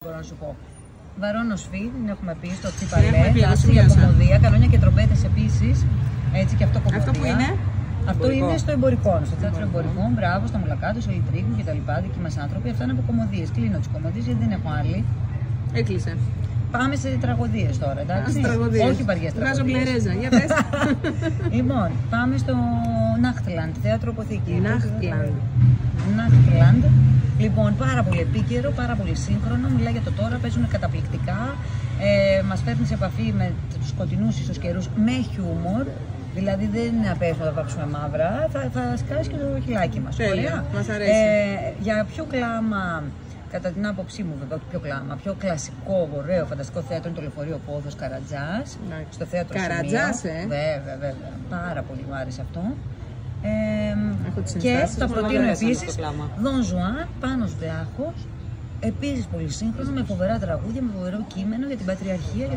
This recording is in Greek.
Μπορώ να σου πω. Βαρώνος-Φι, την έχουμε πει στο Τσιπαλέ, τάση για κομμωδία, κανόνια και τρομπέτες επίσης. Έτσι και αυτό κομμωδία. Αυτό που είναι? Αυτό είναι στο εμπορικό, στο θέατρο εμπορικό, μπράβο, στο Μουλακάτο, στο Ιτρίκου κτλ. Δικοί μας άνθρωποι. Αυτά είναι από κομμωδίες. Κλείνω τις κομμωδίες γιατί δεν έχω άλλη. Έκλεισε. Πάμε σε τραγωδίες τώρα, εντάξει. Όχι βαριές τραγωδίες. Βγάζω μπλερέζα, για πες. Λοιπόν, πάμε στο Nachtland, θέατρο αποθήκη. Nachtland. Λοιπόν, πάρα πολύ επίκαιρο, πάρα πολύ σύγχρονο. Μιλάει για το τώρα, παίζουν καταπληκτικά. Μας φέρνει σε επαφή με τους σκοτεινούς ίσως καιρούς με χιούμορ. Δηλαδή δεν είναι απέσιο να τα βάψουμε μαύρα. Θα σκάσει και το χιλάκι μας. Τέλεια, μας αρέσει. Για πιο κλάμα, κατά την άποψή μου, βέβαια, πιο κλάμα, πιο κλασικό, ωραίο, φανταστικό θέατρο είναι το Λεωφορείο Πόδος Καρατζάς. Στο θέατρο Καρατζάς, Βέβαια. Πάρα πολύ μου άρεσε αυτό. Και θα προτείνω επίσης Δον Ζουάν, Πάνος Βλάχος. Επίσης πολύ σύγχρονο, με φοβερά τραγούδια, με φοβερό κείμενο για την πατριαρχία.